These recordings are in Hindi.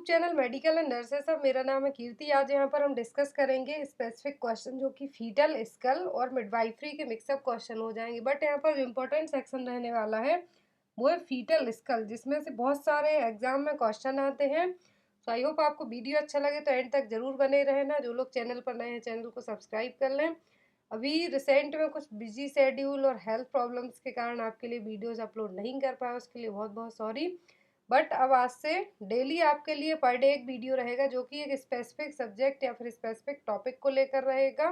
चैनल मेडिकल एंड नर्सेस अब मेरा नाम है कीर्ति। आज यहाँ पर हम डिस्कस करेंगे स्पेसिफिक क्वेश्चन जो कि फीटल स्कल और मिडवाइफरी के मिक्सअप क्वेश्चन हो जाएंगे। बट यहाँ पर इम्पोर्टेंट सेक्शन रहने वाला है वो है फीटल स्कल, जिसमें से बहुत सारे एग्जाम में क्वेश्चन आते हैं। तो आई होप आपको वीडियो अच्छा लगे तो एंड तक जरूर बने रहना। जो लोग चैनल पर नए हैं चैनल को सब्सक्राइब कर लें। अभी रिसेंट में कुछ बिजी शेड्यूल और हेल्थ प्रॉब्लम्स के कारण आपके लिए वीडियोज अपलोड नहीं कर पाया, उसके लिए बहुत बहुत सॉरी। बट अब आज से डेली आपके लिए पर डे एक वीडियो रहेगा जो कि एक स्पेसिफिक सब्जेक्ट या फिर स्पेसिफिक टॉपिक को लेकर रहेगा।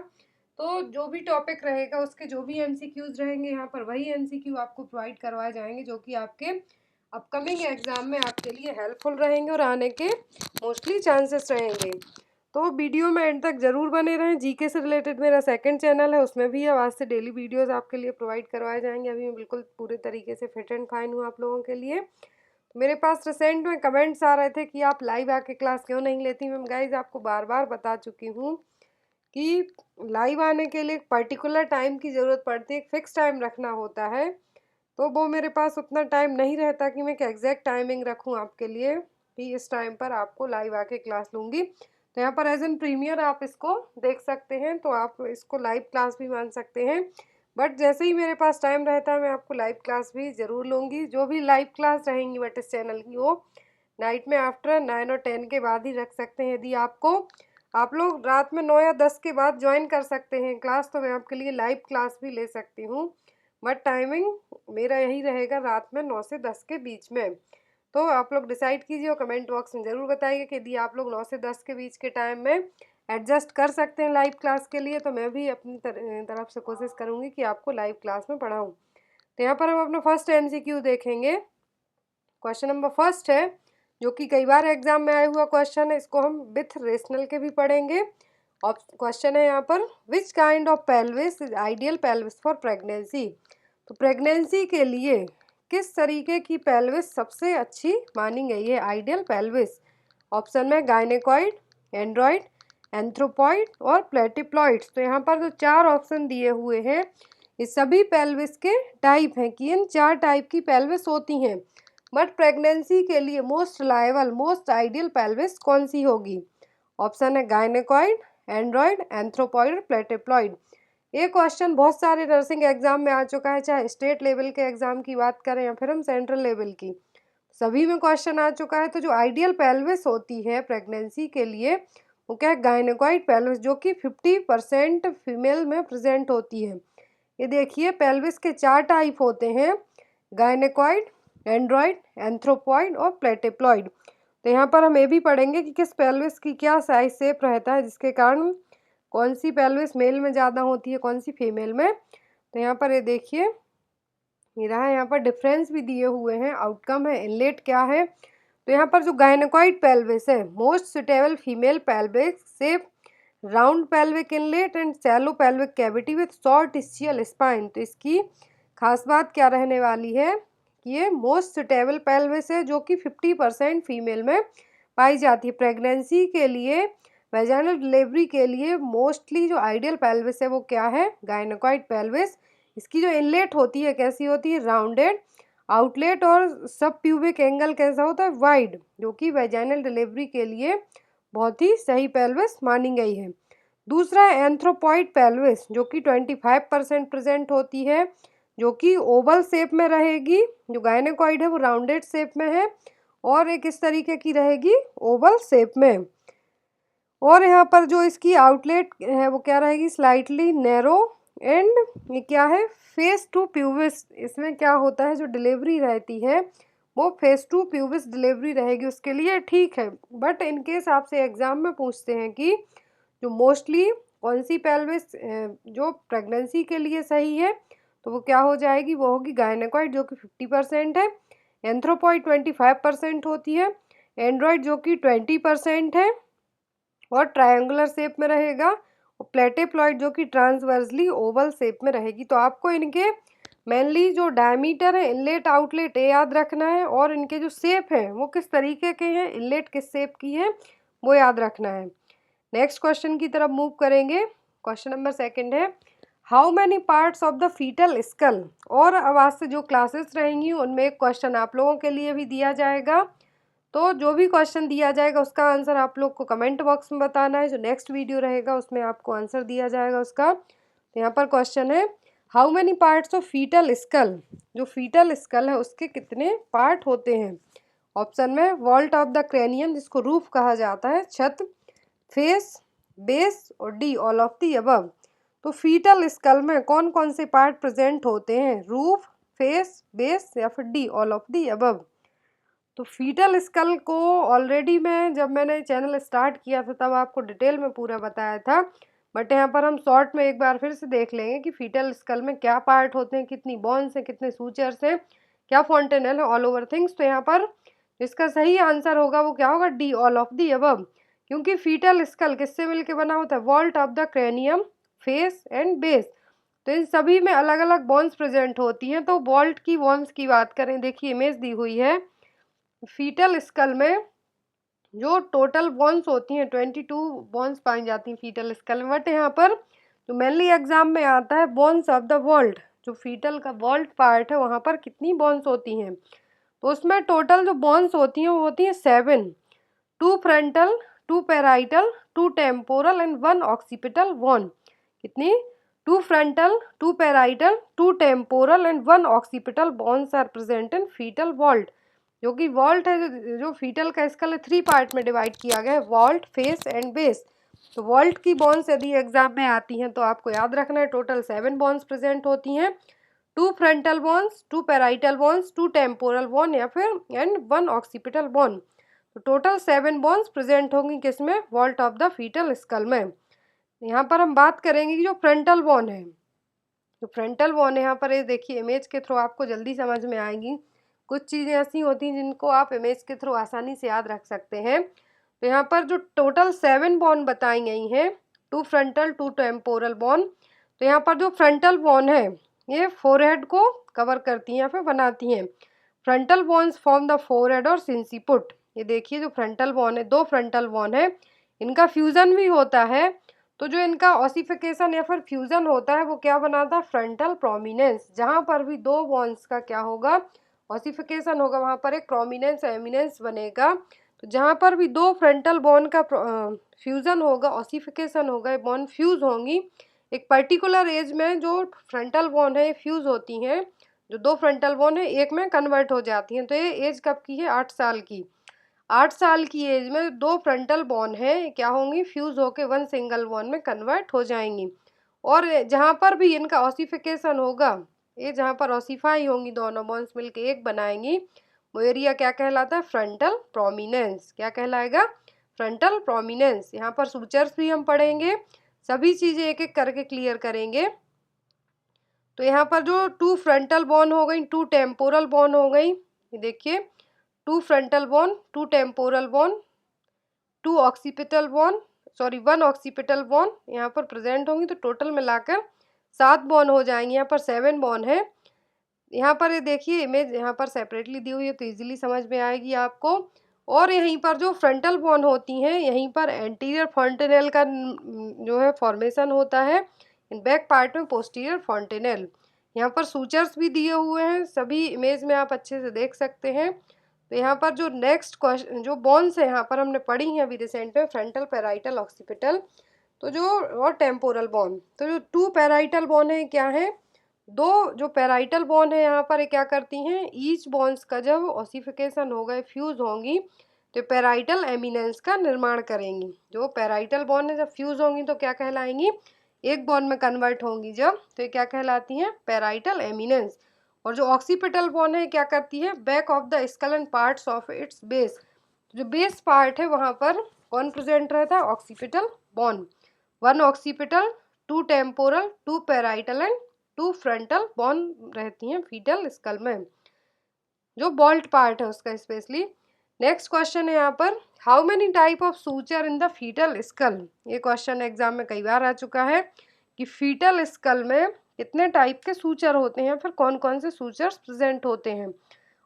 तो जो भी टॉपिक रहेगा उसके जो भी एमसीक्यूज रहेंगे यहाँ पर वही एमसीक्यू आपको प्रोवाइड करवाए जाएंगे जो कि आपके अपकमिंग एग्जाम में आपके लिए हेल्पफुल रहेंगे और आने के मोस्टली चांसेस रहेंगे। तो वीडियो में एंड तक जरूर बने रहें। जीके से रिलेटेड मेरा सेकंड चैनल है, उसमें भी अब आज से डेली वीडियोस आपके लिए प्रोवाइड करवाए जाएंगे। अभी मैं बिल्कुल पूरे तरीके से फिट एंड फाइन हूँ आप लोगों के लिए। मेरे पास रिसेंट में कमेंट्स आ रहे थे कि आप लाइव आके क्लास क्यों नहीं लेती। मैम गाइज आपको बार बार बता चुकी हूँ कि लाइव आने के लिए एक पर्टिकुलर टाइम की ज़रूरत पड़ती है, एक फिक्स टाइम रखना होता है। तो वो मेरे पास उतना टाइम नहीं रहता कि मैं एक एग्जैक्ट टाइमिंग रखूँ आपके लिए कि इस टाइम पर आपको लाइव आके क्लास लूँगी। तो यहाँ पर एज एन प्रीमियर आप इसको देख सकते हैं, तो आप इसको लाइव क्लास भी मान सकते हैं। बट जैसे ही मेरे पास टाइम रहता है मैं आपको लाइव क्लास भी ज़रूर लूँगी। जो भी लाइव क्लास रहेंगी बट इस चैनल की वो नाइट में आफ्टर 9 और 10 के बाद ही रख सकते हैं। यदि आपको आप लोग रात में 9 या 10 के बाद ज्वाइन कर सकते हैं क्लास, तो मैं आपके लिए लाइव क्लास भी ले सकती हूँ। बट टाइमिंग मेरा यही रहेगा रात में 9 से 10 के बीच में। तो आप लोग डिसाइड कीजिए और कमेंट बॉक्स में ज़रूर बताइए कि यदि आप लोग 9 से 10 के बीच के टाइम में एडजस्ट कर सकते हैं लाइव क्लास के लिए, तो मैं भी अपनी तरफ से कोशिश करूँगी कि आपको लाइव क्लास में पढ़ाऊँ। तो यहाँ पर हम अपना फर्स्ट एमसीक्यू देखेंगे। क्वेश्चन नंबर फर्स्ट है जो कि कई बार एग्जाम में आया हुआ क्वेश्चन है, इसको हम विथ रेशनल के भी पढ़ेंगे। और क्वेश्चन है यहाँ पर which kind of pelvis is ideal pelvis for pregnancy. तो प्रेगनेंसी के लिए किस तरीके की पेल्विस सबसे अच्छी मानी गई है, आइडियल पेल्विस। ऑप्शन में गायनेकॉइड, एंड्रॉइड, एंथ्रोपॉइड और प्लेटिप्लॉइड्स। तो यहाँ पर जो चार ऑप्शन दिए हुए हैं ये सभी पेल्विस के टाइप हैं कि इन चार टाइप की पेल्विस होती हैं। बट प्रेगनेंसी के लिए most reliable most ideal pelvis कौन सी होगी। ऑप्शन है गायनेकॉइड, एंड्रॉइड, एंथ्रोपॉइड, प्लेटिप्लॉइड। ये क्वेश्चन बहुत सारे नर्सिंग एग्जाम में आ चुका है, चाहे स्टेट लेवल के एग्जाम की बात करें या फिर हम सेंट्रल लेवल की, सभी में क्वेश्चन आ चुका है। तो जो आइडियल पेल्विस होती है प्रेगनेंसी के लिए वो क्या है, गायनेकॉइड पेल्विस, जो कि 50% फीमेल में प्रेजेंट होती है। ये देखिए पेल्विस के चार टाइप होते हैं, गायनेकॉइड, एंड्रॉइड, एंथ्रोपॉइड और प्लेटिप्लॉइड। तो यहाँ पर हम ये भी पढ़ेंगे कि किस पेल्विस की क्या साइज शेप रहता है, जिसके कारण कौन सी पेल्विस मेल में ज़्यादा होती है कौन सी फीमेल में। तो यहाँ पर ये देखिए ये रहा, यहाँ पर डिफरेंस भी दिए हुए हैं, आउटकम है, इनलेट क्या है। तो यहाँ पर जो गायनेकॉइड पेल्विस है most suitable female pelvic shape, round pelvic inlet and shallow pelvic cavity with short ischial spine. तो इसकी खास बात क्या रहने वाली है कि ये मोस्ट सुटेबल पेल्विस है जो कि 50% फीमेल में पाई जाती है। प्रेगनेंसी के लिए वेजाइनल डिलीवरी के लिए मोस्टली जो आइडियल पेल्विस है वो क्या है, गायनेकॉइड पेल्विस। इसकी जो इनलेट होती है कैसी होती है, राउंडेड, आउटलेट और सब प्यूबिक एंगल कैसा होता है, वाइड, जो कि वेजाइनल डिलीवरी के लिए बहुत ही सही पेल्विस मानी गई है। दूसरा है एंथ्रोपॉइड पेल्विस जो कि 25% प्रेजेंट होती है, जो कि ओवल शेप में रहेगी। जो गायनेकॉइड है वो राउंडेड शेप में है और एक इस तरीके की रहेगी ओवल शेप में। और यहाँ पर जो इसकी आउटलेट है वो क्या रहेगी, स्लाइटली नैरो एंड ये क्या है, फेस टू प्यूबिस। इसमें क्या होता है जो डिलीवरी रहती है वो फेस टू प्यूबिस डिलीवरी रहेगी, उसके लिए ठीक है। बट इनकेस आपसे एग्जाम में पूछते हैं कि जो मोस्टली कौन सी पेल्विस जो प्रेगनेंसी के लिए सही है, तो वो क्या हो जाएगी, वो होगी गायनेकॉइड जो कि 50% है, एंथ्रोपॉइड 25% होती है, एंड्रॉइड जो कि 20% है और ट्रायंगुलर शेप में रहेगा, और प्लेटिप्लॉइड जो कि ट्रांसवर्सली ओवल शेप में रहेगी। तो आपको इनके मेनली जो डायमीटर है, इनलेट आउटलेट, ये याद रखना है और इनके जो शेप है वो किस तरीके के हैं, इनलेट किस शेप की है वो याद रखना है। नेक्स्ट क्वेश्चन की तरफ मूव करेंगे। क्वेश्चन नंबर सेकंड है how many parts of the foetal skull. और अब आज से जो क्लासेस रहेंगी उनमें एक क्वेश्चन आप लोगों के लिए भी दिया जाएगा। तो जो भी क्वेश्चन दिया जाएगा उसका आंसर आप लोग को कमेंट बॉक्स में बताना है। जो नेक्स्ट वीडियो रहेगा उसमें आपको आंसर दिया जाएगा उसका। तो यहाँ पर क्वेश्चन है, how many parts of foetal skull, जो फीटल स्कल है उसके कितने पार्ट होते हैं। ऑप्शन में वॉल्ट ऑफ द क्रेनियम, जिसको रूफ कहा जाता है, छत, फेस, बेस और D all of the above. तो फीटल स्कल में कौन कौन से पार्ट प्रेजेंट होते हैं, रूफ, फेस, बेस या फिर D all of the above. तो फीटल स्कल को ऑलरेडी मैं जब मैंने चैनल स्टार्ट किया था तब आपको डिटेल में पूरा बताया था, बट यहाँ पर हम शॉर्ट में एक बार फिर से देख लेंगे कि फीटल स्कल में क्या पार्ट होते हैं, कितनी बोन्स हैं, कितने सूचर्स हैं, क्या फॉन्टेनल है, ऑल ओवर थिंग्स। तो यहाँ पर इसका सही आंसर होगा वो क्या होगा, D all of the above. क्योंकि फीटल स्कल किससे मिलके बना होता है, vault of the cranium, face and base. तो इन सभी में अलग अलग बोन्स प्रेजेंट होती हैं। तो वॉल्ट की बोन्स की बात करें, देखिए इमेज दी हुई है, फीटल स्कल में जो टोटल बोन्स होती हैं 22 बोन्स पाई जाती हैं फीटल स्कल में। बट यहाँ पर जो मेनली एग्जाम में आता है बोन्स ऑफ द वॉल्ट, जो फीटल का वॉल्ट पार्ट है वहाँ पर कितनी बोन्स होती हैं। तो उसमें टोटल जो बोन्स होती हैं वो होती हैं 7, 2 frontal, 2 parietal, 2 temporal and 1 occipital bone. कितनी, 2 frontal, 2 parietal, 2 temporal and 1 occipital bones are present in foetal vault. जो कि वॉल्ट है, जो फीटल का स्कल है 3 पार्ट में डिवाइड किया गया है, वॉल्ट, फेस एंड बेस। तो वॉल्ट की बोन्स यदि एग्जाम में आती हैं तो आपको याद रखना है टोटल 7 बोन्स प्रेजेंट होती हैं, 2 frontal bones, 2 parietal bones, 2 temporal bone या फिर एंड 1 ऑक्सीपिटल बोन। तो टोटल 7 बोन्स प्रेजेंट होंगी किसमें, vault of the foetal skull में। यहाँ पर हम बात करेंगे कि जो फ्रंटल बोन है, जो फ्रंटल बोन है यहाँ पर ये देखिए इमेज के थ्रू आपको जल्दी समझ में आएंगी। कुछ चीज़ें ऐसी होती हैं जिनको आप इमेज के थ्रू आसानी से याद रख सकते हैं। तो यहाँ पर जो टोटल 7 बोन बताई गई हैं, 2 फ्रंटल, 2 टेम्पोरल बोन। तो यहाँ पर जो फ्रंटल बोन है ये फोरहेड को कवर करती हैं या फिर बनाती हैं। Frontal bones form the forehead और सिंसिपुट। ये देखिए जो फ्रंटल बोन है, 2 फ्रंटल बोन है, इनका फ्यूजन भी होता है। तो जो इनका ऑसिफिकेशन या फिर फ्यूजन होता है वो क्या बनाता है, फ्रंटल प्रोमिनेंस। जहाँ पर भी 2 बोन्स का क्या होगा, ऑसिफिकेशन होगा, वहाँ पर एक प्रोमिनेंस एमिनेंस बनेगा। तो जहाँ पर भी 2 फ्रंटल बोन का फ्यूजन होगा, ऑसिफिकेशन होगा, बोन फ्यूज होंगी, एक पर्टिकुलर एज में जो फ्रंटल बोन है फ्यूज होती हैं, जो 2 फ्रंटल बोन है एक में कन्वर्ट हो जाती हैं। तो ये एज कब की है, 8 साल की। 8 साल की एज में 2 फ्रंटल बोन है क्या होंगी, फ्यूज होके 1 सिंगल बोन में कन्वर्ट हो जाएंगी। और जहाँ पर भी इनका ऑसिफिकेशन होगा, ये जहाँ पर ऑसिफाई होंगी दोनों बोन्स मिलके एक बनाएंगी, वो एरिया क्या कहलाता है, फ्रंटल प्रोमिनेंस। क्या कहलाएगा, फ्रंटल प्रोमिनेंस। यहाँ पर सूचर्स भी हम पढ़ेंगे, सभी चीज़ें एक एक करके क्लियर करेंगे। तो यहाँ पर जो 2 फ्रंटल बोन हो गई, 2 टेम्पोरल बोन हो गई, ये देखिए 2 frontal bone, 2 temporal bone, 2 occipital bone, sorry 1 occipital bone यहाँ पर प्रेजेंट होंगी। तो टोटल मिलाकर 7 बोन हो जाएंगे। यहाँ पर 7 बोन है। यहाँ पर ये देखिए इमेज यहाँ पर सेपरेटली दी हुई है तो इजीली समझ में आएगी आपको। और यहीं पर जो फ्रंटल बोन होती हैं यहीं पर एंटीरियर फॉन्टेनेल का जो है फॉर्मेशन होता है, इन बैक पार्ट में पोस्टीरियर फॉन्टेनेल। यहाँ पर सूचर्स भी दिए हुए हैं, सभी इमेज में आप अच्छे से देख सकते हैं। तो यहाँ पर जो नेक्स्ट क्वेश्चन जो बोन्स है यहाँ पर हमने पढ़ी हैं अभी रिसेंट में, फ्रंटल, पैराइटल, ऑक्सीपिटल, तो जो और टेम्पोरल बोन। तो जो 2 पैराइटल बोन है क्या है, 2 जो पैराइटल बोन है यहाँ पर क्या करती हैं, ईच बोन्स का जब ऑसिफिकेशन होगा, फ्यूज होंगी, तो पैराइटल एमिनेंस का निर्माण करेंगी। जो पैराइटल बोन है जब फ्यूज होंगी तो क्या कहलाएंगी, एक बोन में कन्वर्ट होंगी जब, तो ये क्या कहलाती हैं, पैराइटल एमिनेंस। और जो ऑक्सीपिटल बोन है क्या करती है, back of the skull and parts of its base. जो बेस पार्ट है वहाँ पर कौन प्रेजेंट रहता है, occipital bone. 1 occipital, 2 temporal, 2 parietal and 2 frontal bone रहती हैं फीटल स्कल में, जो बॉल्ट पार्ट है उसका स्पेशली। नेक्स्ट क्वेश्चन है यहाँ पर, how many type of suture in the foetal skull. ये क्वेश्चन एग्जाम में कई बार आ चुका है कि फीटल स्कल में कितने टाइप के सूचर होते हैं, फिर कौन कौन से सूचर्स प्रेजेंट होते हैं।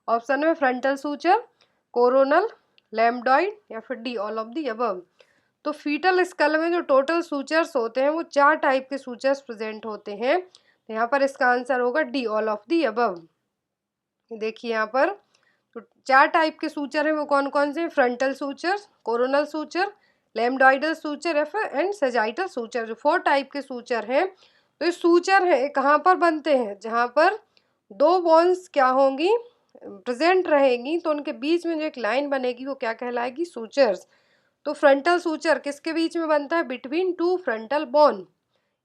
ऑप्शन में फ्रंटल सूचर, कोरोनल, लैम्बडॉइड या फिर D all of the above. तो फीटल स्कल में जो टोटल सूचर्स होते हैं वो 4 टाइप के सूचर्स प्रेजेंट होते हैं। तो यहाँ पर इसका आंसर होगा D all of the above. देखिए यहाँ पर तो 4 टाइप के सूचर हैं, वो कौन कौन से हैं? Frontal suture, coronal suture, lambdoidal suture and sagittal suture, जो 4 टाइप के सूचर हैं। तो ये सूचर हैं कहाँ पर बनते हैं? जहाँ पर दो बोन्स क्या होंगी? प्रेजेंट रहेंगी, तो उनके बीच में जो एक लाइन बनेगी वो क्या कहलाएगी? सूचर्स। तो फ्रंटल सूचर किसके बीच में बनता है? Between two frontal bone.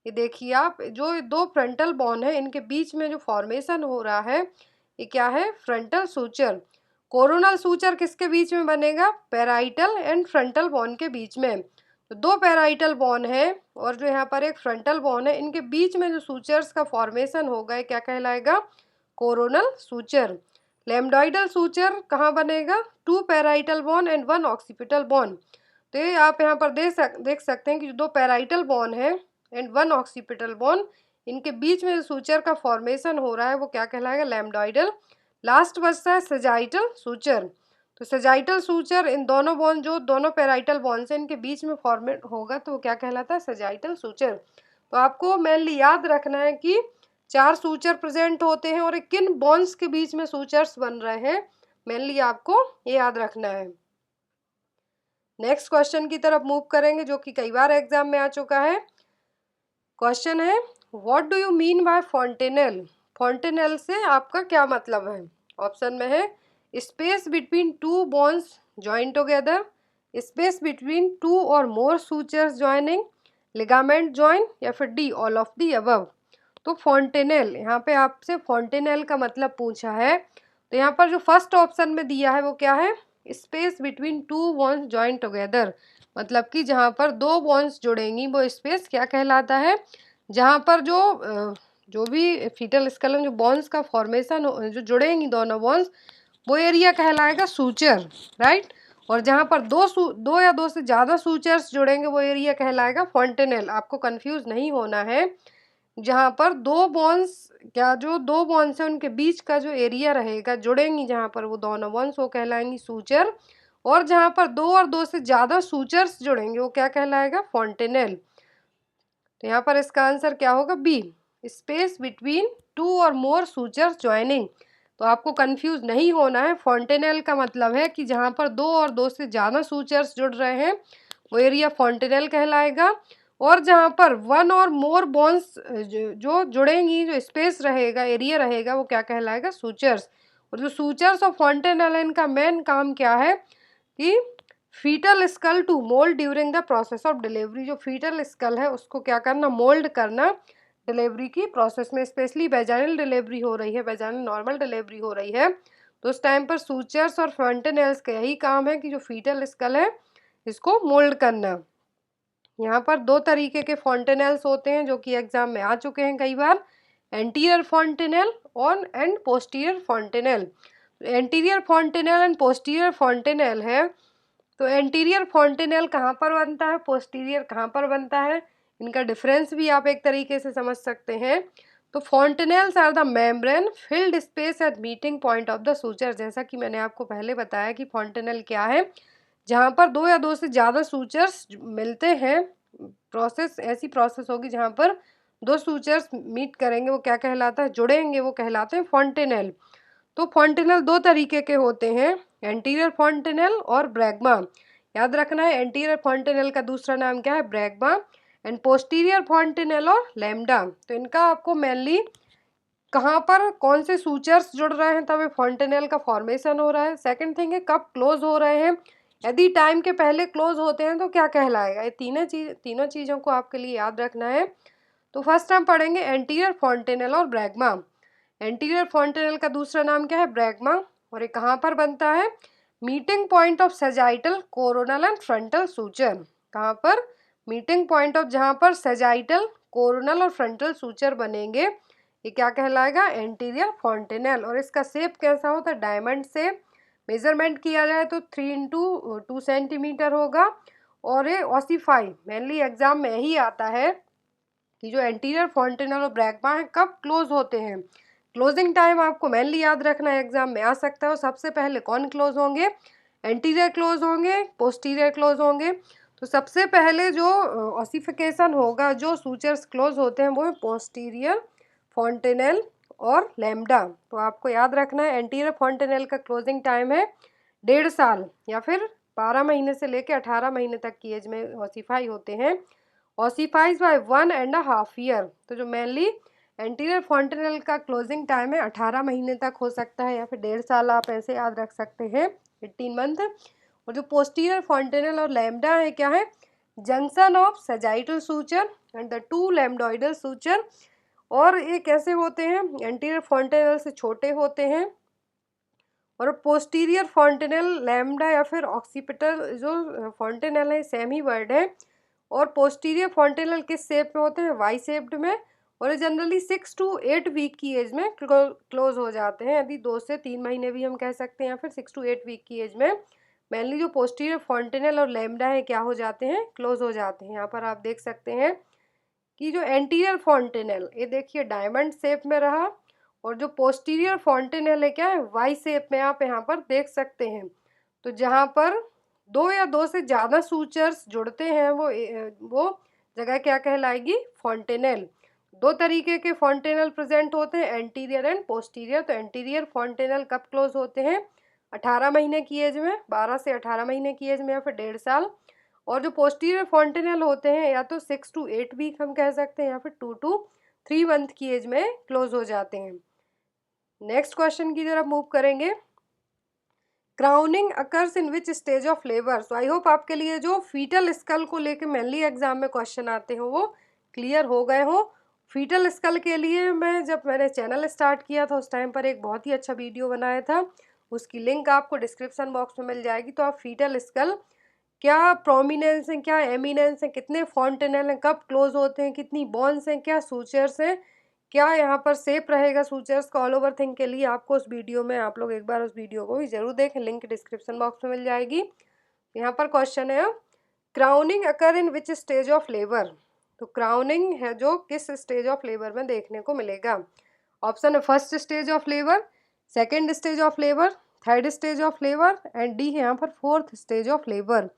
ये देखिए आप, जो दो फ्रंटल बोन है इनके बीच में जो फॉर्मेशन हो रहा है ये क्या है? Frontal suture. कोरोनल सूचर किसके बीच में बनेगा? पैराइटल एंड फ्रंटल बोन के बीच में। तो दो पैराइटल बोन है और जो यहाँ पर एक फ्रंटल बोन है, इनके बीच में जो सूचर्स का फॉर्मेशन होगा ये क्या कहलाएगा? Coronal suture. लैम्बडॉइडल सूचर कहाँ बनेगा? Two parietal bone and one occipital bone. तो ये आप यहाँ पर देख सकते हैं कि जो दो पैराइटल बोन है एंड वन ऑक्सीपिटल बोन, इनके बीच में जो सूचर का फॉर्मेशन हो रहा है वो क्या कहलाएगा? लैम्बडॉइडल। लास्ट बचता है सेजाइटल सूचर। तो सेजाइटल सूचर इन दोनों बोन, जो दोनों पैराइटल बोन से इनके बीच में फॉर्मेट होगा तो वो क्या कहलाता है? Sagittal suture. तो आपको मेनली याद रखना है कि 4 सूचर प्रेजेंट होते हैं और किन बोन्स के बीच में सूचर्स बन रहे हैं, मेनली आपको ये याद रखना है। नेक्स्ट क्वेश्चन की तरफ मूव करेंगे, जो कि कई बार एग्जाम में आ चुका है। क्वेश्चन है, what do you mean by fontanelle? Fontanelle से आपका क्या मतलब है? ऑप्शन में है space between two bones join together, space between two और मोर सूचर्स जॉइनिंग, लिगामेंट जॉइन, या फिर D all of the above. तो फॉन्टेनेल, यहाँ पे आपसे फॉन्टेनेल का मतलब पूछा है, तो यहाँ पर जो फर्स्ट ऑप्शन में दिया है वो क्या है? Space between two bones join together, मतलब कि जहाँ पर दो बोन्स जुड़ेंगी वो स्पेस क्या कहलाता है? जहाँ पर जो भी फीटल स्कल में जो बोन्स का फॉर्मेशन जो जुड़ेंगी दोनों बोन्स, वो एरिया कहलाएगा सूचर, राइट। और जहाँ पर दो या दो से ज़्यादा सूचर्स जुड़ेंगे वो एरिया कहलाएगा फॉन्टेनेल। आपको कंफ्यूज नहीं होना है। जहाँ पर दो बोन्स, जो दो बोन्स हैं उनके बीच का जो एरिया रहेगा, जुड़ेंगी जहाँ पर वो दोनों बोन्स, वो कहलाएंगी सूचर। और जहाँ पर दो से ज़्यादा सूचर्स जुड़ेंगे वो क्या कहलाएगा? फॉन्टेनेल। तो यहाँ पर इसका आंसर क्या होगा? बी, स्पेस बिटवीन टू और मोर सूचर्स ज्वाइनिंग। तो आपको कंफ्यूज नहीं होना है। फॉन्टेनेल का मतलब है कि जहाँ पर दो से ज़्यादा सूचर्स जुड़ रहे हैं वो एरिया फॉन्टेनेल कहलाएगा। और जहाँ पर वन और मोर बोन्स जो जुड़ेंगी, जो स्पेस रहेगा, एरिया रहेगा, वो क्या कहलाएगा? सूचर्स। और जो सूचर्स और फॉन्टेनेल, इनका मेन काम क्या है कि foetal skull to mould during the process of delivery. जो फीटल स्कल है उसको क्या करना? मोल्ड करना डिलीवरी की प्रोसेस में। स्पेशली वेजाइनल डिलीवरी हो रही है, वेजाइनल नॉर्मल डिलीवरी हो रही है, तो उस टाइम पर सूचर्स और फॉन्टेनेल्स का यही काम है कि जो फीटल स्कल है इसको मोल्ड करना। यहाँ पर दो तरीके के फॉन्टेनेल्स होते हैं जो कि एग्जाम में आ चुके हैं कई बार, एंटीरियर फॉन्टेनेल और and posterior fontanelle. Anterior fontanelle and posterior fontanelle है, तो एंटीरियर फॉन्टेनेल कहाँ पर बनता है, पोस्टीरियर कहाँ पर बनता है, इनका डिफरेंस भी आप एक तरीके से समझ सकते हैं। तो fontanelles are the membrane filled space at meeting point of the suture. जैसा कि मैंने आपको पहले बताया कि फॉन्टेनेल क्या है, जहाँ पर दो या दो से ज़्यादा सूचर्स मिलते हैं, प्रोसेस ऐसी प्रोसेस होगी जहाँ पर दो सूचर्स मीट करेंगे, वो क्या कहलाता है? जुड़ेंगे, वो कहलाते हैं फॉन्टेनेल। तो फॉन्टेनेल दो तरीके के होते हैं, एंटीरियर फॉन्टेनेल और ब्रैग्मा। याद रखना है, एंटीरियर फॉन्टेनेल का दूसरा नाम क्या है? ब्रैग्मा। एंड पोस्टीरियर फॉन्टेनेल और लैम्डा। तो इनका आपको मेनली कहाँ पर कौन से सूचर्स जुड़ रहे हैं तब फॉन्टेनेल का फॉर्मेशन हो रहा है। सेकंड थिंग है कब क्लोज हो रहे हैं, यदि टाइम के पहले क्लोज होते हैं तो क्या कहलाएगा। ये तीनों चीज़ों को आपके लिए याद रखना है। तो फर्स्ट हम पढ़ेंगे एंटीरियर फॉन्टेनेल और ब्रैग्मा। एंटीरियर फॉन्टेनेल का दूसरा नाम क्या है? ब्रैग्मा। और ये कहाँ पर बनता है? Meeting point of sagittal, coronal and frontal suture. कहाँ पर? मीटिंग पॉइंट ऑफ जहाँ पर सेजाइटल, कोरोनल और फ्रंटल सूचर बनेंगे, ये क्या कहलाएगा? Anterior fontanelle. और इसका शेप कैसा होता है? Diamond shape. मेजरमेंट किया जाए तो 3 × 2 सेंटीमीटर होगा। और ये ऑसिफाई, मेनली एग्जाम में यही आता है कि जो एंटीरियर फॉन्टेनेल और ब्रैग्मा है कब क्लोज होते हैं। क्लोजिंग टाइम आपको मेनली याद रखना है, एग्जाम में आ सकता है। और सबसे पहले कौन क्लोज होंगे? एंटीरियर क्लोज होंगे, पोस्टीरियर क्लोज होंगे। तो सबसे पहले जो ऑसिफिकेशन होगा, जो सूचर्स क्लोज होते हैं, वो पोस्टीरियर फॉन्टेनेल और लैम्डा। तो आपको याद रखना है एंटीरियर फॉन्टेनेल का क्लोजिंग टाइम है 1.5 साल या फिर 12 महीने से लेकर 18 महीने तक की एज में ऑसिफाई होते हैं। ऑसिफाइज बाय 1.5 ईयर। तो जो मेनली एंटीरियर फॉन्टेनेल का क्लोजिंग टाइम है 18 महीने तक हो सकता है या फिर 1.5 साल, आप ऐसे याद रख सकते हैं 18 मंथ। और जो पोस्टीरियर फॉन्टेनल और लैम्डा है क्या है, junction of sagittal suture and the two lambdoidal suture. और ये कैसे होते हैं, एंटीरियर फॉन्टेनल से छोटे होते हैं। और पोस्टीरियर फॉन्टेनल लैम्डा या फिर ऑक्सीपिटल जो फॉन्टेनल है सेम ही वर्ड है। और पोस्टीरियर फॉन्टेनल किस शेप में होते हैं, वाई शेप्ड में। और ये जनरली 6 to 8 वीक की एज में क्लोज हो जाते हैं, यदि 2 से 3 महीने भी हम कह सकते हैं, या फिर 6 to 8 वीक की एज में मेनली जो पोस्टीरियर फॉन्टेनल और लैम्डा है क्या हो जाते हैं, क्लोज हो जाते हैं। यहाँ पर आप देख सकते हैं कि जो एंटीरियर फॉन्टेनल ये देखिए डायमंड शेप में रहा, और जो पोस्टीरियर फॉन्टेनल है क्या है, वाई शेप में आप यहाँ पर देख सकते हैं। तो जहाँ पर 2 या 2 से ज़्यादा सूचर्स जुड़ते हैं वो जगह क्या कहलाएगी, फॉन्टेनल। 2 तरीके के फॉन्टेनल प्रेजेंट होते हैं, एंटीरियर एंड पोस्टीरियर। तो एंटीरियर फॉन्टेनल कब क्लोज होते हैं, 18 महीने की एज में, 12 से 18 महीने की एज में या फिर 1.5 साल। और जो पोस्टीरियर फॉन्टेनल होते हैं या तो 6 to 8 वीक हम कह सकते हैं, या फिर 2 to 3 मंथ की एज में क्लोज हो जाते हैं। नेक्स्ट क्वेश्चन की तरफ मूव करेंगे। Crowning occurs in which stage of labour. So I hope आपके लिए जो फीटल स्कल को लेके मेनली एग्जाम में क्वेश्चन आते हो वो क्लियर हो गए हो। फीटल स्कल के लिए जब मैंने चैनल स्टार्ट किया था उस टाइम पर एक बहुत ही अच्छा वीडियो बनाया था, उसकी लिंक आपको डिस्क्रिप्शन बॉक्स में मिल जाएगी। तो आप फीटल स्कल क्या प्रोमिनेंस है, क्या एमिनेंस है, कितने फॉन्टेनल हैं, कब क्लोज होते हैं, कितनी बॉन्स हैं, क्या सूचर्स हैं, क्या यहाँ पर सेफ रहेगा सूचर्स का ऑल ओवर थिंग के लिए, आपको उस वीडियो में आप लोग एक बार उस वीडियो को भी जरूर देखें, लिंक डिस्क्रिप्शन बॉक्स में मिल जाएगी। यहाँ पर क्वेश्चन है crowning occur in which stage of labour. तो क्राउनिंग है जो किस स्टेज ऑफ लेबर में देखने को मिलेगा। ऑप्शन है first stage of labour, second stage of labour, third stage of labour and D है यहाँ पर फोर्थ स्टेज ऑफ लेबर।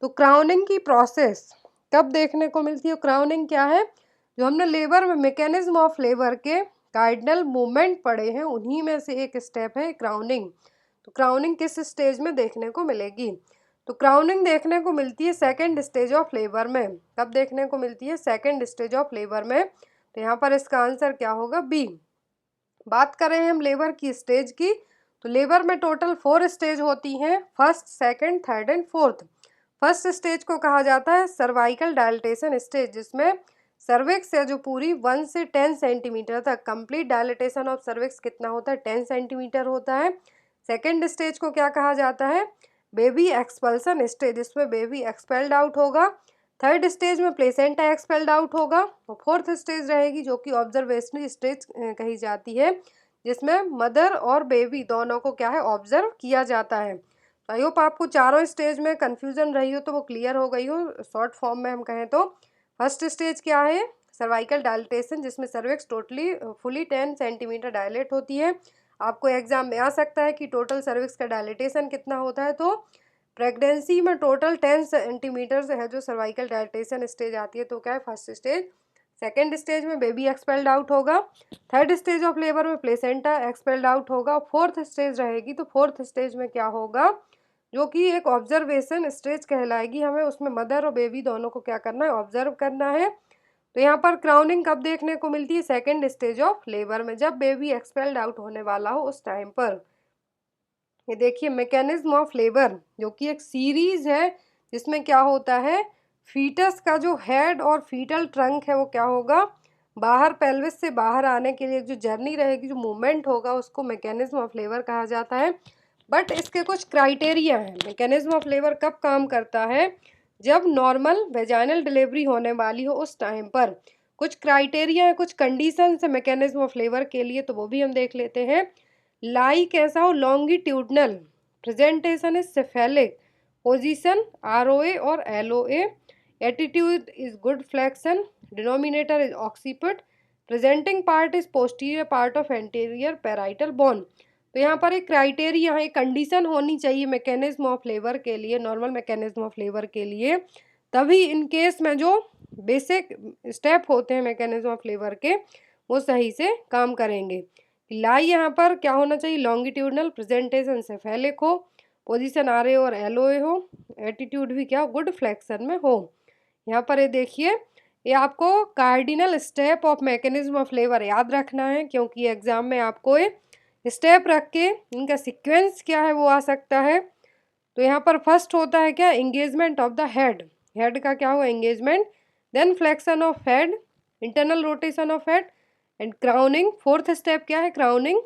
तो क्राउनिंग की प्रोसेस कब देखने को मिलती है, क्राउनिंग क्या है, जो हमने लेबर में मैकेनिज्म ऑफ लेबर के कार्डिनल मूवमेंट पढ़े हैं उन्हीं में से एक स्टेप है क्राउनिंग। तो क्राउनिंग किस स्टेज में देखने को मिलेगी, तो क्राउनिंग देखने को मिलती है सेकंड स्टेज ऑफ लेबर में। कब देखने को मिलती है, सेकंड स्टेज ऑफ लेबर में। तो यहाँ पर इसका आंसर क्या होगा, बी। बात करें हम लेबर की स्टेज की, तो लेबर में टोटल 4 स्टेज होती हैं, first, second, third and fourth. First stage को कहा जाता है सर्वाइकल डायलिटेशन स्टेज, जिसमें सर्विक्स है जो पूरी 1 से 10 सेंटीमीटर तक, कंप्लीट डायलिटेशन ऑफ सर्विक्स कितना होता है, 10 सेंटीमीटर होता है। सेकेंड स्टेज को क्या कहा जाता है, बेबी एक्सपल्सन स्टेज, जिसमें बेबी एक्सपेल्ड आउट होगा। थर्ड स्टेज में प्लेसेंटा एक्सपेल्ड आउट होगा। और फोर्थ स्टेज रहेगी जो कि ऑब्जर्वेशनरी स्टेज कही जाती है, जिसमें मदर और बेबी दोनों को क्या है, ऑब्जर्व किया जाता है। तो आई होप आपको चारों स्टेज में कन्फ्यूजन रही हो तो वो क्लियर हो गई हो। शॉर्ट फॉर्म में हम कहें तो फर्स्ट स्टेज क्या है, सर्वाइकल डायलिटेशन, जिसमें cervix totally fully 10 centimetre dilate होती है। आपको एग्जाम में आ सकता है कि टोटल सर्विक्स का डायलिटेशन कितना होता है, तो प्रेगनेंसी में टोटल 10 सेंटीमीटर है जो सर्वाइकल डायलिटेशन स्टेज आती है। तो क्या है, फर्स्ट स्टेज। सेकेंड स्टेज में बेबी एक्सपेल्ड आउट होगा। थर्ड स्टेज ऑफ लेबर में प्लेसेंटा एक्सपेल्ड आउट होगा। फोर्थ स्टेज रहेगी, तो फोर्थ स्टेज में क्या होगा, जो कि एक ऑब्जर्वेशन स्टेज कहलाएगी, हमें उसमें मदर और बेबी दोनों को क्या करना है, ऑब्जर्व करना है। तो यहाँ पर क्राउनिंग कब देखने को मिलती है, सेकेंड स्टेज ऑफ लेबर में, जब बेबी एक्सपेल्ड आउट होने वाला हो उस टाइम पर। ये देखिए मैकेनिज्म ऑफ लेबर जो कि एक सीरीज है, जिसमें क्या होता है, फीटस का जो हेड और फीटल ट्रंक है वो क्या होगा, बाहर पेल्विस से बाहर आने के लिए जो जर्नी रहेगी, जो मूवमेंट होगा, उसको मैकेनिज्म ऑफ लेबर कहा जाता है। बट इसके कुछ क्राइटेरिया हैं। मैकेनिज्म ऑफ लेबर कब काम करता है, जब नॉर्मल वेजाइनल डिलीवरी होने वाली हो उस टाइम पर। कुछ क्राइटेरिया है, कुछ कंडीशंस है मैकेनिज्म ऑफ लेबर के लिए, तो वो भी हम देख लेते हैं। लाई कैसा हो, longitudinal, presentation is cephalic, position ROA और LOA, attitude is good flexion, denominator is occiput, presenting part is posterior part of anterior parietal bone. तो यहाँ पर एक क्राइटेरिया है, कंडीशन होनी चाहिए मैकेनिज्म ऑफ लेबर के लिए, नॉर्मल मैकेनिज्म ऑफ लेबर के लिए, तभी इन केस में जो बेसिक स्टेप होते हैं मैकेनिज्म ऑफ लेबर के वो सही से काम करेंगे। लाई यहाँ पर क्या होना चाहिए, लॉन्गिट्यूडनल, प्रेजेंटेशन सेफेलिक हो, पोजीशन आर ए और एल ओ ए हो, एटीट्यूड भी क्या गुड फ्लेक्शन में हो। यहाँ पर ये देखिए, ये आपको cardinal step of mechanism of labour याद रखना है, क्योंकि एग्जाम में आपको ये स्टेप रख के इनका सीक्वेंस क्या है वो आ सकता है। तो यहाँ पर फर्स्ट होता है क्या, engagement of the head, head का क्या हुआ engagement, then flexion of head, internal rotation of head and crowning. Fourth step क्या है, crowning,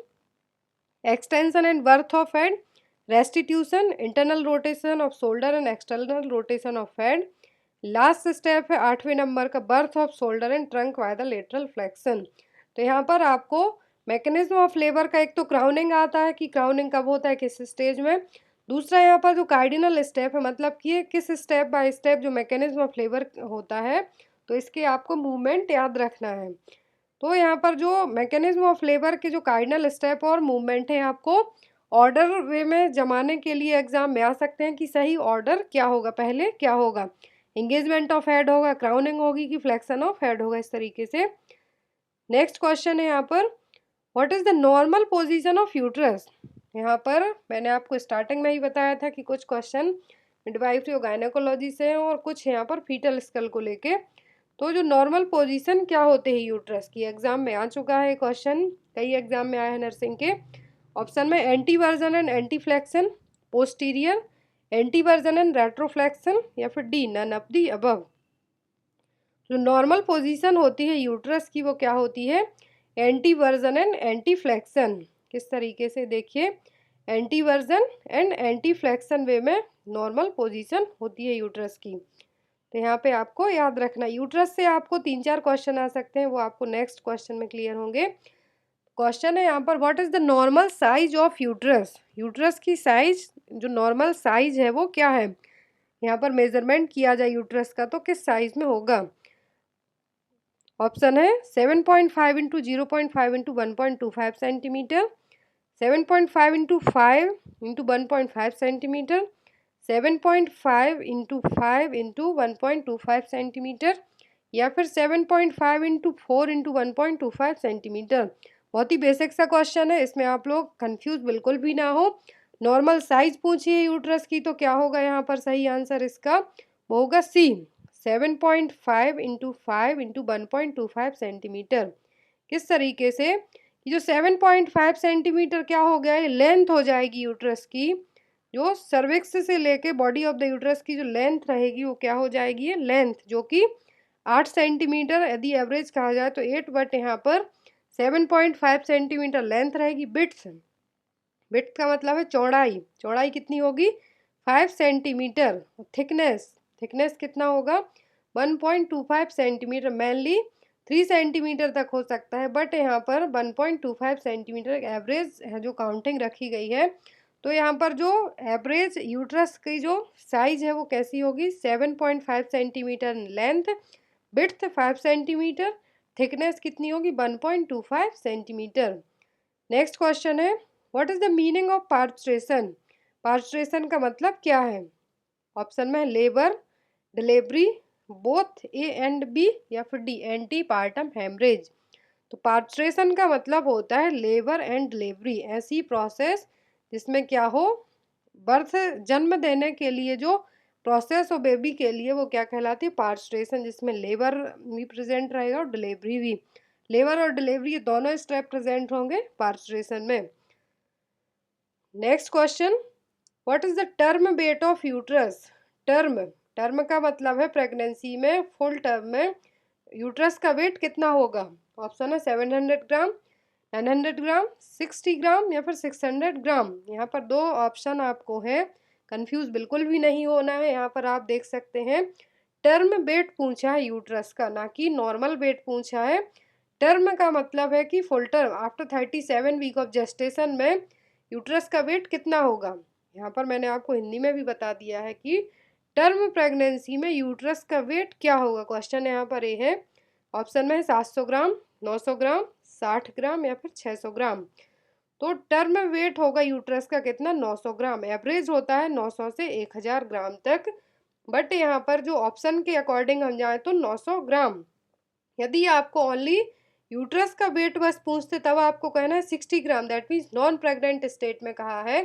extension and birth of head, restitution, internal rotation of shoulder and external rotation of head. Last step है 8वें नंबर का, birth of shoulder and trunk by the lateral flexion. तो यहाँ पर आपको मैकेनिज्म ऑफ लेबर का एक तो क्राउनिंग आता है कि क्राउनिंग कब होता है किस स्टेज में, दूसरा यहाँ पर जो कार्डिनल स्टेप है मतलब कि किस स्टेप बाय स्टेप जो मैकेनिज्म ऑफ लेबर होता है, तो इसके आपको मूवमेंट याद रखना है। तो यहाँ पर जो मैकेनिज्म ऑफ लेबर के जो कार्डिनल स्टेप और मूवमेंट है आपको ऑर्डर वे में जमाने के लिए एग्जाम में आ सकते हैं कि सही ऑर्डर क्या होगा, पहले क्या होगा, एंगेजमेंट ऑफ हेड होगा, क्राउनिंग होगी कि फ्लेक्शन ऑफ हेड होगा, इस तरीके से। नेक्स्ट क्वेश्चन है यहाँ पर, what is the normal position of uterus. यहाँ पर मैंने आपको स्टार्टिंग में ही बताया था कि कुछ क्वेश्चन मिडवाइफरी और गायनेकोलॉजी से हैं और कुछ यहाँ पर फीटल स्कल को लेके। तो जो नॉर्मल पोजीशन क्या होते हैं यूट्रस की, एग्जाम में आ चुका है क्वेश्चन, कई एग्जाम में आया है नर्सिंग के। ऑप्शन में anteversion and anteflexion, posterior, anteversion and retroflexion, या फिर D none of the above. जो नॉर्मल पोजीशन होती है यूट्रस की वो क्या होती है, anteversion and anteflexion. किस तरीके से देखिए, anteversion and anteflexion way में नॉर्मल पोजीशन होती है यूट्रस की। तो यहाँ पे आपको याद रखना, यूट्रस से आपको 3-4 क्वेश्चन आ सकते हैं, वो आपको नेक्स्ट क्वेश्चन में क्लियर होंगे। क्वेश्चन है यहाँ पर, what is the normal size of uterus, uterus की साइज जो नॉर्मल साइज है वो क्या है। यहाँ पर मेजरमेंट किया जाए यूट्रस का तो किस साइज में होगा। ऑप्शन है 7.5 into 0.5 into 1.25 centimetre, 7.5 into 5 into 1.5 centimetre, 7.5 into 5 into 1.25 centimetre, या फिर 7.5 इंटू 4 इंटू 1.25 सेंटीमीटर। बहुत ही बेसिक सा क्वेश्चन है, इसमें आप लोग कंफ्यूज बिल्कुल भी ना हो। नॉर्मल साइज पूछिए यूट्रस की तो क्या होगा यहाँ पर सही आंसर इसका, वो होगा सी, 7.5 इंटू 5 इंटू 1.25 सेंटीमीटर। किस तरीके से कि जो 7.5 सेंटीमीटर क्या हो गया है, लेंथ हो जाएगी यूट्रस की, जो सर्विक्स से लेके बॉडी ऑफ द यूट्रस की जो लेंथ रहेगी वो क्या हो जाएगी है, लेंथ, जो कि 8 सेंटीमीटर यदि एवरेज कहा जाए तो 8, बट यहाँ पर 7.5 सेंटीमीटर लेंथ रहेगी। बिट्स, बिट्स का मतलब है चौड़ाई, चौड़ाई कितनी होगी 5 सेंटीमीटर। थिकनेस, थिकनेस कितना होगा 1.25 सेंटीमीटर, मेनली 3 सेंटीमीटर तक हो सकता है, बट यहाँ पर 1.25 सेंटीमीटर एवरेज है जो काउंटिंग रखी गई है। तो यहाँ पर जो एवरेज यूट्रस की जो साइज है वो कैसी होगी, 7.5 centimetre length, width 5 centimetre, thickness कितनी होगी 1.25 सेंटीमीटर। नेक्स्ट क्वेश्चन है, what is the meaning of parturition, parturition का मतलब क्या है। ऑप्शन में labour, delivery, both A and B, या फिर डी एंटी पार्टम हेमरेज। तो पार्स्ट्रेशन का मतलब होता है लेबर एंड डिलीवरी, ऐसी प्रोसेस जिसमें क्या हो, बर्थ जन्म देने के लिए जो प्रोसेस हो बेबी के लिए वो क्या कहलाती है, पार्स्ट्रेशन, जिसमें लेबर भी प्रेजेंट रहेगा और डिलीवरी भी। लेबर और डिलीवरी दोनों स्टेप प्रेजेंट होंगे पार्स्ट्रेशन में। Next question, what is the term weight of uterus. Term, term का मतलब है प्रेगनेंसी में फुल टर्म में यूट्रस का वेट कितना होगा। ऑप्शन है 700 ग्राम, 900 ग्राम, 60 ग्राम, या फिर 600 ग्राम। यहाँ पर दो ऑप्शन आपको है, कंफ्यूज बिल्कुल भी नहीं होना है। यहाँ पर आप देख सकते हैं टर्म वेट पूछा है यूट्रस का, ना कि नॉर्मल वेट पूछा है। टर्म का मतलब है कि full term after 37 week of gestation में यूट्रस का वेट कितना होगा। यहाँ पर मैंने आपको हिंदी में भी बता दिया है कि टर्म प्रेगनेंसी में यूट्रस का वेट क्या होगा। क्वेश्चन यहाँ पर ये है, ऑप्शन में है 700 ग्राम, 900 ग्राम, 60 ग्राम, या फिर 600 ग्राम। तो टर्म वेट होगा यूट्रस का कितना, 900 ग्राम। एवरेज होता है 900 से 1000 ग्राम तक, बट यहाँ पर जो ऑप्शन के अकॉर्डिंग हम जाए तो 900 ग्राम। यदि आपको ओनली यूट्रस का वेट बस पूछते तब आपको कहना है 60 gram, that means non pregnant state में कहा है।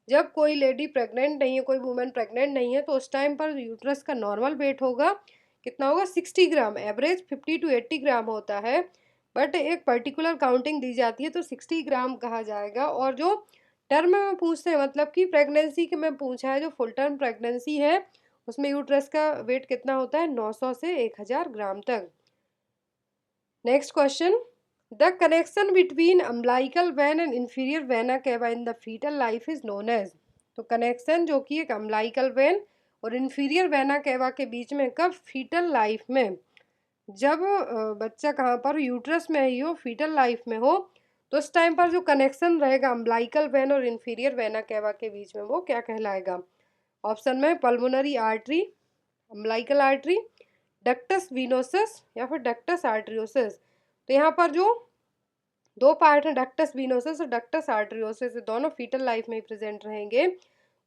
जब कोई लेडी प्रेग्नेंट नहीं है, कोई वुमेन प्रेग्नेंट नहीं है, तो उस टाइम पर यूट्रस का नॉर्मल वेट होगा कितना होगा 60 ग्राम। एवरेज 50 टू 80 ग्राम होता है, बट एक पर्टिकुलर काउंटिंग दी जाती है तो 60 ग्राम कहा जाएगा। और जो टर्म में पूछते हैं, मतलब कि प्रेगनेंसी के में पूछा है, जो फुल टर्म प्रेगनेंसी है उसमें यूट्रस का वेट कितना होता है 900 से 1000 ग्राम तक। Next question, the connection between umbilical vein and inferior vena cava in the foetal life is known as. तो कनेक्शन जो कि एक अम्बिलिकल वेन और इंफीरियर वेना केवा के बीच में कब फीटल लाइफ में, जब बच्चा कहाँ पर यूट्रस में ही हो, फीटल लाइफ में हो, तो उस टाइम पर जो कनेक्शन रहेगा अम्बिलिकल वेन और इंफीरियर वेना केवा के बीच में वो क्या कहलाएगा। ऑप्शन में pulmonary artery, umbilical artery, ductus venosus या फिर डक्टस आर्टरियोसिस। तो यहाँ पर जो दो पार्ट हैं डक्टस वीनोसस और डक्टस आर्टरियोसिस, दोनों फीटल लाइफ में ही प्रेजेंट रहेंगे।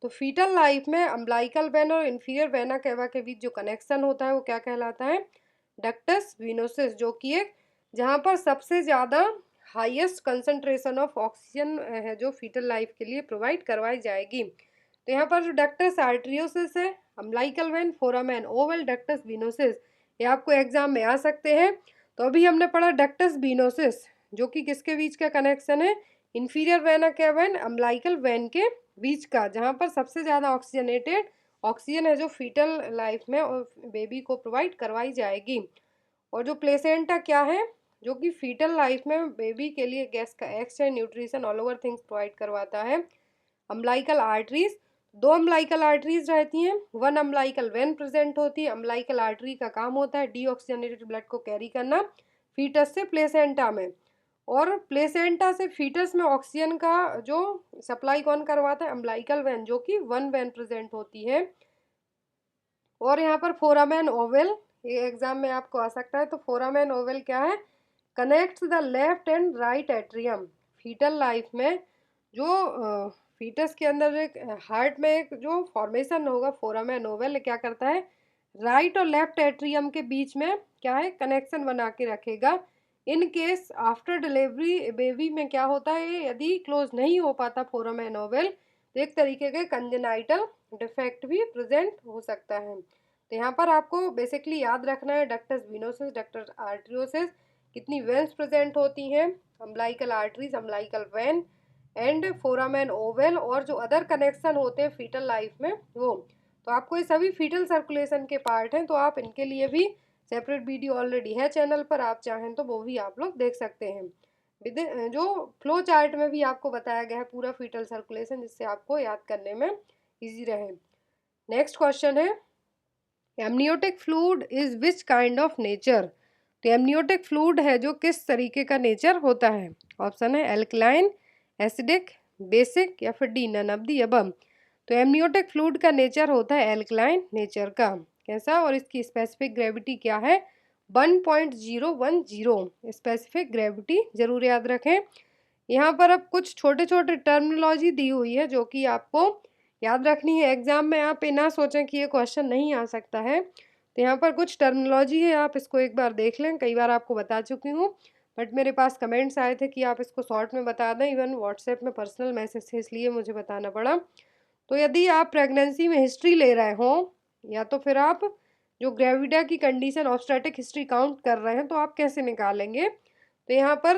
तो फीटल लाइफ में अम्बिलिकल वेन और इंफीरियर वेना केवा के बीच जो कनेक्शन होता है वो क्या कहलाता है, डक्टस वीनोसिस, जो कि एक जहाँ पर सबसे ज़्यादा हाईएस्ट कंसंट्रेशन ऑफ ऑक्सीजन है जो फीटल लाइफ के लिए प्रोवाइड करवाई जाएगी। तो यहाँ पर जो डक्टस आर्टरियोसिस है, umbilical vein, foramen ovale, ductus venosus, ये आपको एग्जाम में आ सकते हैं। तो अभी हमने पढ़ा डक्टस वीनोसिस, जो कि किसके बीच का कनेक्शन है, इंफीरियर वेना केवा एंड अम्बिलिकल वेन के बीच का, जहाँ पर सबसे ज़्यादा ऑक्सीजनेटेड ऑक्सीजन है जो फीटल लाइफ में और बेबी को प्रोवाइड करवाई जाएगी। और जो प्लेसेंटा क्या है, जो कि फीटल लाइफ में बेबी के लिए गैस का exchange, nutrition, all over things provide करवाता है। अम्बिलिकल आर्टरीज, दो अम्बिलिकल आर्टरीज रहती हैं, वन अम्बिलिकल वेन प्रेजेंट होती है। अम्बिलिकल आर्टरी का काम होता है डीऑक्सीजनेटेड ब्लड को कैरी करना फीटस से प्लेसेंटा में, और प्लेसेंटा से फीटस में ऑक्सीजन का जो सप्लाई कौन करवाता है, अम्बिलिकल वेन, जो कि वन वेन प्रेजेंट होती है। और यहाँ पर फोरामेन ओवल, ये एग्जाम में आपको आ सकता है। तो फोरामेन ओवल क्या है, connects the left and right atrium. Foetal life में जो फीटस के अंदर एक हार्ट में एक जो फॉर्मेशन होगा फोरामेन ओवल क्या करता है, राइट और लेफ्ट एट्रियम के बीच में क्या है कनेक्शन बना के रखेगा। In case after delivery baby में क्या होता है, यदि क्लोज नहीं हो पाता फोरामेन ओवल तो एक तरीके के कंजेनाइटल डिफेक्ट भी प्रेजेंट हो सकता है। तो यहाँ पर आपको बेसिकली याद रखना है डक्टस वीनोसिस, डक्टस आर्टरियोसिस, कितनी वेन्स प्रेजेंट होती हैं, umbilical arteries, umbilical vein and foramen Oval, और जो अदर कनेक्शन होते हैं फीटल लाइफ में वो। तो आपको ये सभी फीटल सर्कुलेशन के पार्ट हैं, तो आप इनके लिए भी सेपरेट वीडियो ऑलरेडी है चैनल पर, आप चाहें तो वो भी आप लोग देख सकते हैं। जो फ्लो चार्ट में भी आपको बताया गया है पूरा फीटल सर्कुलेशन, जिससे आपको याद करने में इजी रहे। नेक्स्ट क्वेश्चन है, amniotic fluid is which kind of nature. तो एमनियोटिक फ्लूइड है जो किस तरीके का नेचर होता है। ऑप्शन है एल्कलाइन, एसिडिक, बेसिक या फिर D none of the above. तो एमनियोटिक फ्लूइड का नेचर होता है एल्कलाइन नेचर का। कैसा, और इसकी स्पेसिफिक ग्रेविटी क्या है, 1.010 स्पेसिफिक ग्रेविटी, जरूर याद रखें। यहाँ पर अब कुछ छोटे छोटे टर्मिनोलॉजी दी हुई है जो कि आपको याद रखनी है। एग्जाम में आप ये ना सोचें कि ये क्वेश्चन नहीं आ सकता है। तो यहाँ पर कुछ टर्मिनोलॉजी है, आप इसको एक बार देख लें, कई बार आपको बता चुकी हूँ, बट मेरे पास कमेंट्स आए थे कि आप इसको शॉर्ट में बता दें, इवन व्हाट्सएप में पर्सनल मैसेज थे, इसलिए मुझे बताना पड़ा। तो यदि आप प्रेगनेंसी में हिस्ट्री ले रहे हो, या तो फिर आप जो ग्रेविडा की कंडीशन ऑब्स्टेट्रिक हिस्ट्री काउंट कर रहे हैं, तो आप कैसे निकालेंगे। तो यहाँ पर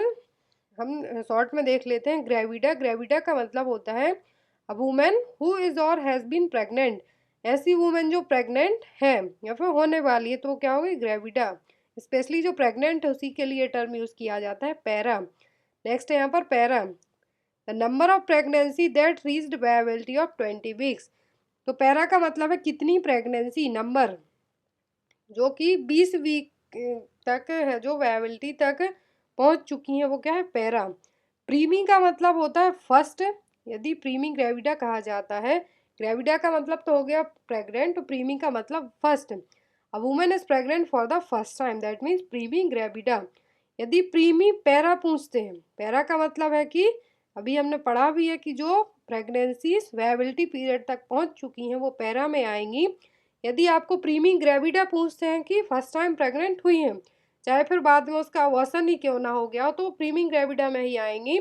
हम शॉर्ट में देख लेते हैं। ग्रेविडा, ग्रेविडा का मतलब होता है अ वुमेन हु इज और हैज़ बीन प्रेग्नेंट, ऐसी वुमेन जो प्रेग्नेंट है या फिर होने वाली है, तो क्या होगी ग्रेविडा। स्पेशली जो प्रेग्नेंट है उसी के लिए टर्म यूज़ किया जाता है पैरा। नेक्स्ट है यहाँ पर para, the number of pregnancy that reached viability of 20 weeks. तो पैरा का मतलब है कितनी प्रेगनेंसी, नंबर जो कि 20 वीक तक है, जो वायबिलिटी तक पहुंच चुकी हैं, वो क्या है पैरा। प्रीमी का मतलब होता है फर्स्ट, यदि प्रीमी ग्रेविडा कहा जाता है, ग्रेविडा का मतलब तो हो गया प्रेग्नेंट, तो प्रीमी का मतलब first. A women is pregnant for the first time, that means primi gravida. यदि प्रीमी पैरा पूछते हैं, पैरा का मतलब है कि अभी हमने पढ़ा भी है कि जो प्रेगनेंसी वायबिलिटी पीरियड तक पहुंच चुकी हैं वो पैरा में आएंगी। यदि आपको प्रीमी ग्रेविडा पूछते हैं कि फर्स्ट टाइम प्रेग्नेंट हुई हैं, चाहे फिर बाद में उसका अबॉर्शन ही क्यों ना हो गया हो, तो प्रीमिंग ग्रेविडा में ही आएंगी।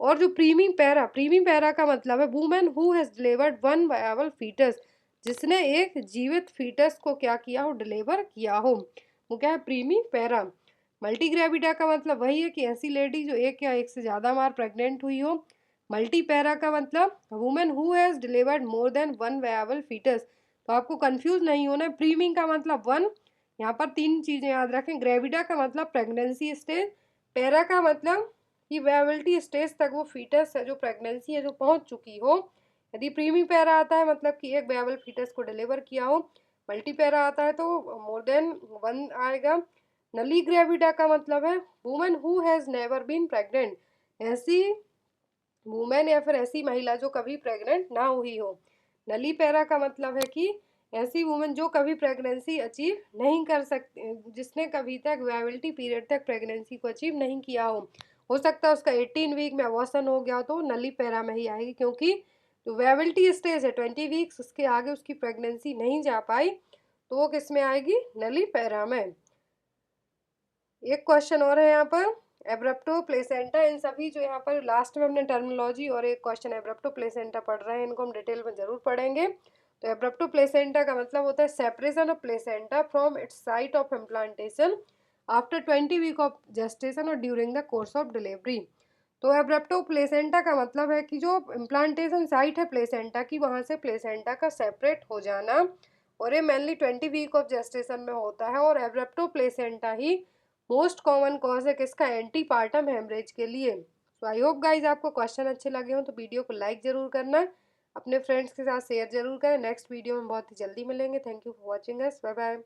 और जो प्रीमिंग पैरा का मतलब है women who has delivered one viable foetus, जिसने एक जीवित फीटस को क्या किया हो, डिलीवर किया हो, वो क्या है, प्रीमी पैरा। मल्टी ग्रेविडा का मतलब वही है कि ऐसी लेडी जो एक या एक से ज़्यादा बार प्रेग्नेंट हुई हो। मल्टी पैरा का मतलब women who has delivered more than one viable foetus. तो आपको कंफ्यूज नहीं होना है, प्रीमिंग का मतलब वन, यहाँ पर तीन चीज़ें याद रखें। ग्रेविडा का मतलब प्रेगनेंसी स्टेज, पैरा का मतलब कि वायबिलिटी स्टेज तक वो फीटस है जो प्रेगनेंसी है जो पहुंच चुकी हो। यदि प्रीमी पैरा आता है मतलब कि एक वायबल फीटस को डिलीवर किया हो। मल्टी पैरा आता है तो मोर देन वन आएगा। नली ग्रेविडा का मतलब है women who has never been pregnant, ऐसी वुमेन या फिर ऐसी महिला जो कभी प्रेग्नेंट ना हुई हो। नली पैरा का मतलब है कि ऐसी वुमेन जो कभी प्रेगनेंसी अचीव नहीं कर सकती, जिसने कभी तक वायबिलिटी पीरियड तक प्रेगनेंसी को अचीव नहीं किया हो सकता है उसका 18 वीक में अबॉर्शन हो गया तो नली पैरा में ही आएगी, क्योंकि जो वायबिलिटी स्टेज है 20 वीक्स, उसके आगे उसकी प्रेगनेंसी नहीं जा पाई, तो वो किस में आएगी, नली पैरा में। एक क्वेश्चन और है यहाँ पर, एब्रप्टो प्लेसेंटा। इन सभी जो यहाँ पर लास्ट में हमने टर्मिनोलॉजी और एक क्वेश्चन एब्रप्टो प्लेसेंटा पढ़ रहे हैं, इनको हम डिटेल में जरूर पढ़ेंगे। तो एब्रप्टो प्लेसेंटा का मतलब होता है separation of placenta from its site of implantation after 20 week of gestation और during the course of delivery. तो एब्रप्टो प्लेसेंटा का मतलब है कि जो इम्प्लांटेशन साइट है प्लेसेंटा की, वहाँ से प्लेसेंटा का सेपरेट हो जाना, और ये मेनली 20 वीक ऑफ जेस्टेशन में होता है। और एब्रप्टो प्लेसेंटा ही मोस्ट कॉमन कॉज है किसका, एंटी पार्टम हेमरेज के लिए। तो आई होप गाइज आपको क्वेश्चन अच्छे लगे हो तो वीडियो को लाइक जरूर करना, अपने फ्रेंड्स के साथ शेयर जरूर करें। नेक्स्ट वीडियो में बहुत ही जल्दी मिलेंगे। Thank you for watching us, bye bye.